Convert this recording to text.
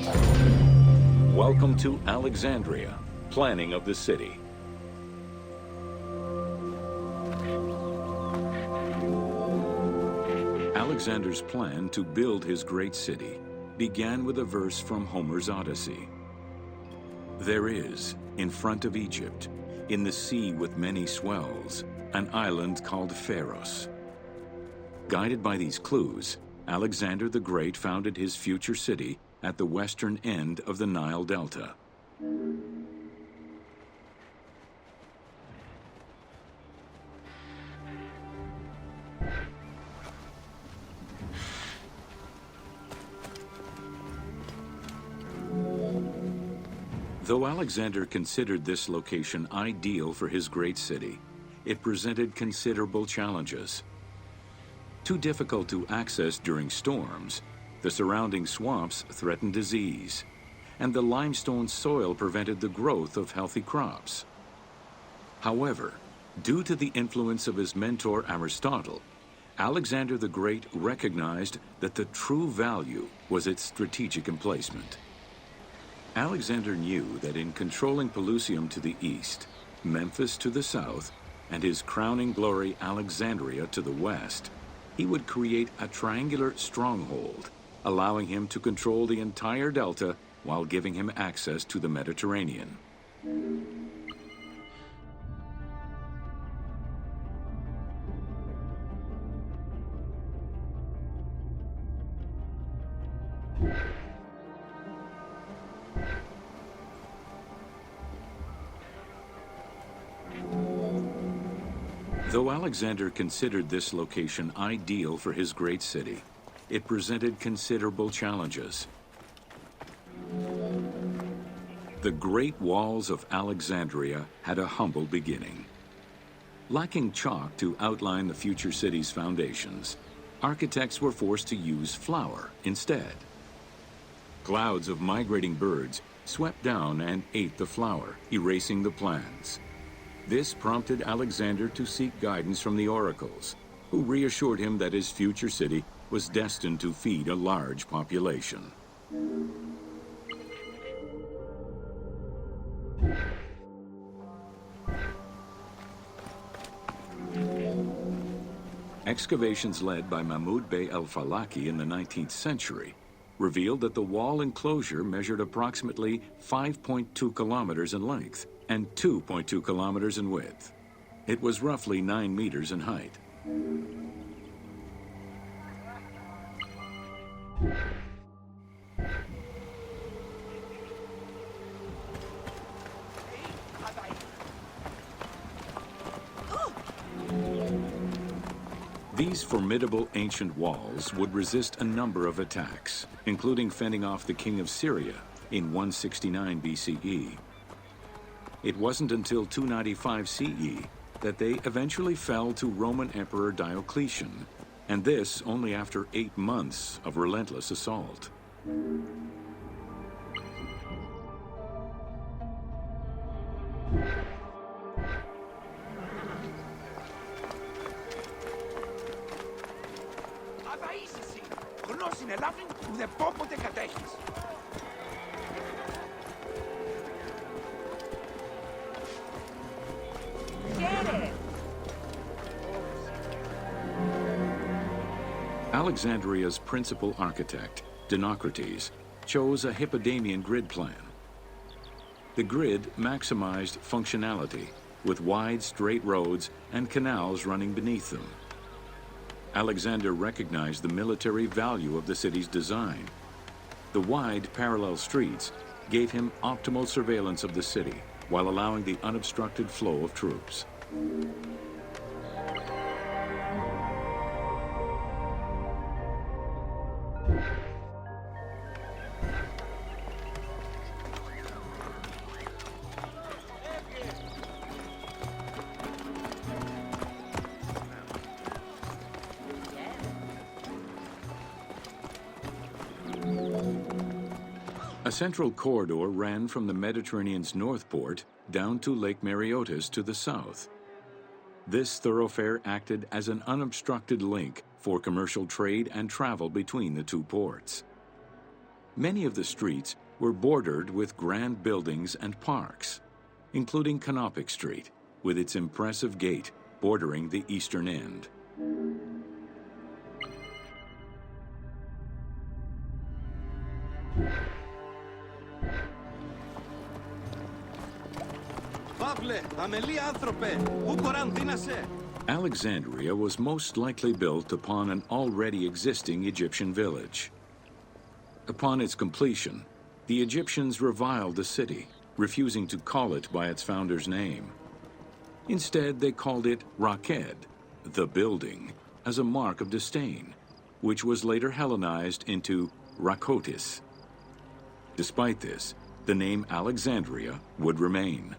Welcome to Alexandria, planning of the city. Alexander's plan to build his great city began with a verse from Homer's Odyssey. There is, in front of Egypt, in the sea with many swells, an island called Pharos. Guided by these clues, Alexander the Great founded his future city at the western end of the Nile Delta. Though Alexander considered this location ideal for his great city, it presented considerable challenges. Too difficult to access during storms, the surrounding swamps threatened disease, and the limestone soil prevented the growth of healthy crops. However, due to the influence of his mentor Aristotle, Alexander the Great recognized that the true value was its strategic emplacement. Alexander knew that in controlling Pelusium to the east, Memphis to the south, and his crowning glory Alexandria to the west, he would create a triangular stronghold, allowing him to control the entire delta while giving him access to the Mediterranean. Though Alexander considered this location ideal for his great city, it presented considerable challenges. The Great Walls of Alexandria had a humble beginning. Lacking chalk to outline the future city's foundations, architects were forced to use flour instead. Clouds of migrating birds swept down and ate the flour, erasing the plans. This prompted Alexander to seek guidance from the oracles, who reassured him that his future city was destined to feed a large population. Excavations led by Mahmud Bey el-Falaki in the 19th century revealed that the wall enclosure measured approximately 5.2 kilometers in length and 2.2 kilometers in width. It was roughly 9 meters in height. These formidable ancient walls would resist a number of attacks, including fending off the king of Syria in 169 BCE. It wasn't until 295 CE that they eventually fell to Roman Emperor Diocletian, and this only after 8 months of relentless assault. Alexandria's principal architect, Dinocrates, chose a Hippodamian grid plan. The grid maximized functionality, with wide, straight roads and canals running beneath them. Alexander recognized the military value of the city's design. The wide, parallel streets gave him optimal surveillance of the city, while allowing the unobstructed flow of troops. A central corridor ran from the Mediterranean's north port down to Lake Mareotis to the south. This thoroughfare acted as an unobstructed link for commercial trade and travel between the two ports. Many of the streets were bordered with grand buildings and parks, including Canopic Street, with its impressive gate bordering the eastern end. Alexandria was most likely built upon an already existing Egyptian village. Upon its completion, the Egyptians reviled the city, refusing to call it by its founder's name. Instead, they called it Raked, the building, as a mark of disdain, which was later Hellenized into Rakotis. Despite this, the name Alexandria would remain.